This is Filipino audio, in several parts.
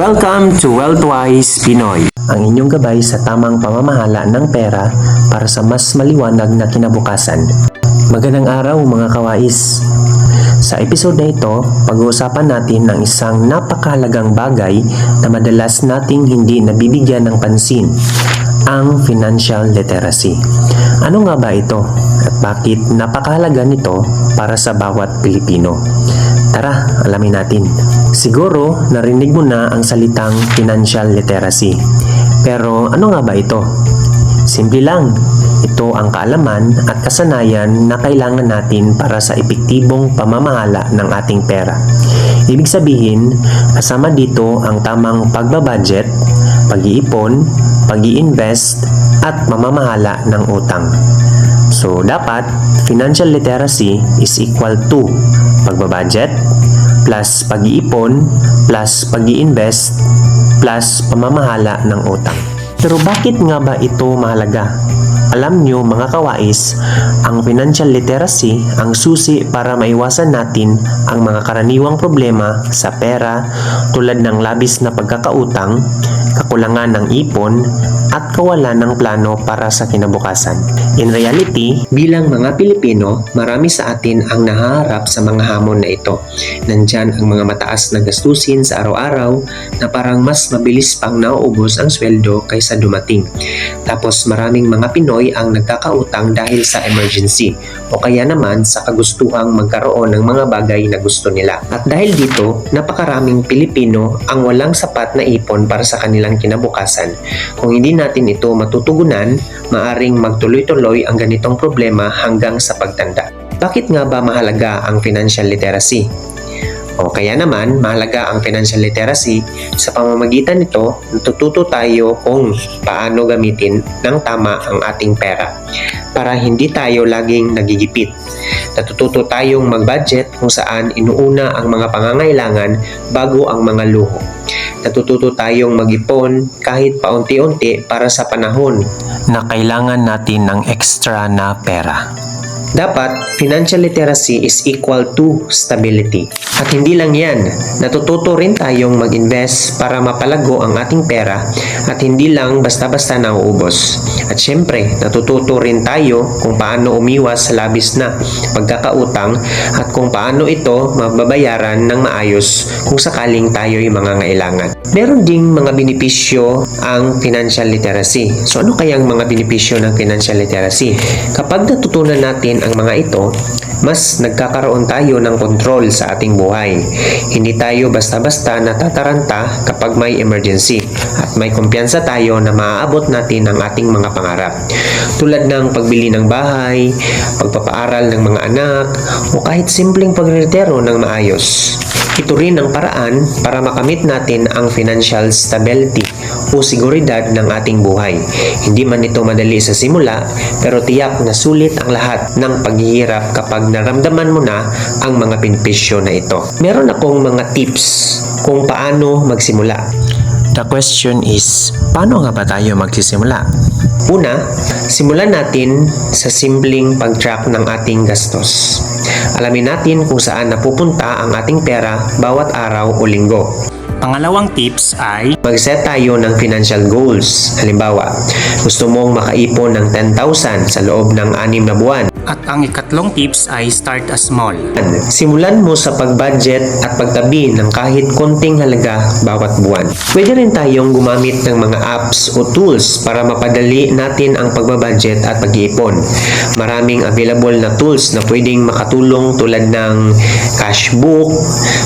Welcome to Wealthwise Pinoy, ang inyong gabay sa tamang pamamahala ng pera para sa mas maliwanag na kinabukasan. Magandang araw mga kawais! Sa episode na ito, pag-uusapan natin ng isang napakahalagang bagay na madalas nating hindi nabibigyan ng pansin, ang financial literacy. Ano nga ba ito at bakit napakahalaga nito para sa bawat Pilipino? Tara, alamin natin. Siguro, narinig mo na ang salitang financial literacy. Pero ano nga ba ito? Simple lang. Ito ang kaalaman at kasanayan na kailangan natin para sa epektibong pamamahala ng ating pera. Ibig sabihin, kasama dito ang tamang pagbabudget, pag-iipon, pag-i-invest, at mamamahala ng utang. So, dapat, financial literacy is equal to pagbabudget, plus pag-iipon, plus pag-i-invest, plus pamamahala ng utang. Pero bakit nga ba ito mahalaga? Alam nyo mga kawais, ang financial literacy ang susi para maiwasan natin ang mga karaniwang problema sa pera tulad ng labis na pagkakautang, kakulangan ng ipon, at kawalan ng plano para sa kinabukasan. In reality, bilang mga Pilipino, marami sa atin ang nahaharap sa mga hamon na ito. Nandyan ang mga mataas na gastusin sa araw-araw na parang mas mabilis pang nauubos ang sweldo kaysa dumating. Tapos maraming mga Pinoy ang nagkakautang dahil sa emergency o kaya naman sa kagustuhang magkaroon ng mga bagay na gusto nila. At dahil dito, napakaraming Pilipino ang walang sapat na ipon para sa kanilang kinabukasan. Kung hindi natin ito matutugunan, maaring magtuloy-tuloy ang ganitong problema hanggang sa pagtanda. Bakit nga ba mahalaga ang financial literacy? O kaya naman, mahalaga ang financial literacy sa pamamagitan nito, natututo tayo kung paano gamitin ng tama ang ating pera para hindi tayo laging nagigipit. Natututo tayong mag-budget kung saan inuuna ang mga pangangailangan bago ang mga luho. Natututo tayong mag-ipon kahit paunti-unti para sa panahon na kailangan natin ng extra na pera. Dapat, financial literacy is equal to stability. At hindi lang yan, natututo rin tayong mag-invest para mapalago ang ating pera at hindi lang basta-basta nauubos. At syempre, natututo rin tayo kung paano umiwas sa labis na pagkakautang at kung paano ito mababayaran ng maayos kung sakaling tayo'y mangangailangan. Meron ding mga benepisyo ang financial literacy. So ano kayang mga benepisyo ng financial literacy? Kapag natutunan natin ang mga ito, mas nagkakaroon tayo ng kontrol sa ating buhay. Hindi tayo basta-basta natataranta kapag may emergency at may kumpiyansa tayo na maaabot natin ang ating mga pangarap. Tulad ng pagbili ng bahay, pagpapaaral ng mga anak, o kahit simpleng pagretiro ng maayos. Ito rin ang paraan para makamit natin ang financial stability o seguridad ng ating buhay. Hindi man ito madali sa simula, pero tiyak na sulit ang lahat ng paghihirap kapag naramdaman mo na ang mga benepisyo na ito. Meron akong mga tips kung paano magsimula. The question is, paano nga ba tayo magsisimula? Una, simulan natin sa simpleng pag-track ng ating gastos. Alamin natin kung saan napupunta ang ating pera bawat araw o linggo. Pangalawang tips ay mag-set tayo ng financial goals. Halimbawa, gusto mong makaipon ng 10,000 sa loob ng 6 na buwan. At ang ikatlong tips ay start small. Simulan mo sa pag-budget at pagtabi ng kahit konting halaga bawat buwan. Pwede rin tayong gumamit ng mga apps o tools para mapadali natin ang pagbabudget at pag-iipon. Maraming available na tools na pwedeng makatulong tulad ng Cashbook.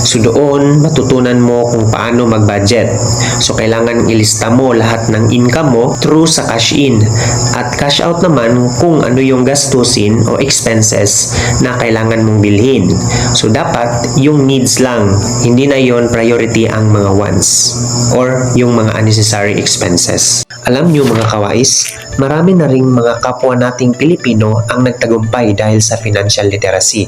So doon, matutunan mo kung paano mag-budget. So kailangan ilista mo lahat ng income mo through sa cash in at cash out naman kung ano yung gastusin o expenses na kailangan mong bilhin. So dapat yung needs lang, hindi na yon priority ang mga wants or yung mga unnecessary expenses. Alam nyo mga kawais, marami na ring mga kapwa nating Pilipino ang nagtagumpay dahil sa financial literacy.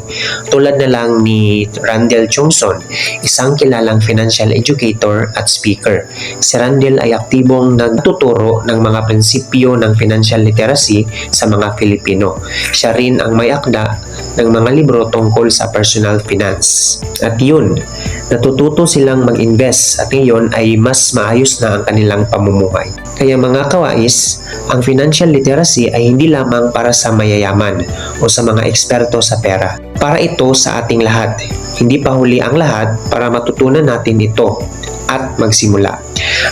Tulad na lang ni Randel Chungson, isang kilalang financial educator at speaker. Si Randel ay aktibong nagtuturo ng mga prinsipyo ng financial literacy sa mga Filipino. Siya rin ang may akda ng mga libro tungkol sa personal finance. At yun, Natututo silang mag-invest at ngayon ay mas maayos na ang kanilang pamumuhay. Kaya mga kawais, ang financial literacy ay hindi lamang para sa mayayaman o sa mga eksperto sa pera. Para ito sa ating lahat. Hindi pa huli ang lahat para matutunan natin ito at magsimula.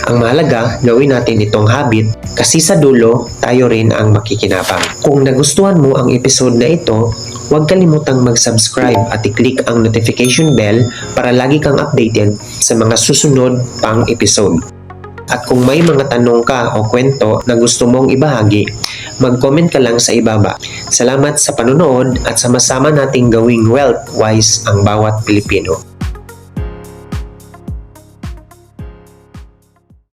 Ang mahalaga, gawin natin itong habit kasi sa dulo, tayo rin ang makikinabang. Kung nagustuhan mo ang episode na ito, huwag kalimutang mag-subscribe at i-click ang notification bell para lagi kang updated sa mga susunod pang episode. At kung may mga tanong ka o kwento na gusto mong ibahagi, mag-comment ka lang sa ibaba. Salamat sa panonood at sama-sama nating gawing wealth wise ang bawat Pilipino.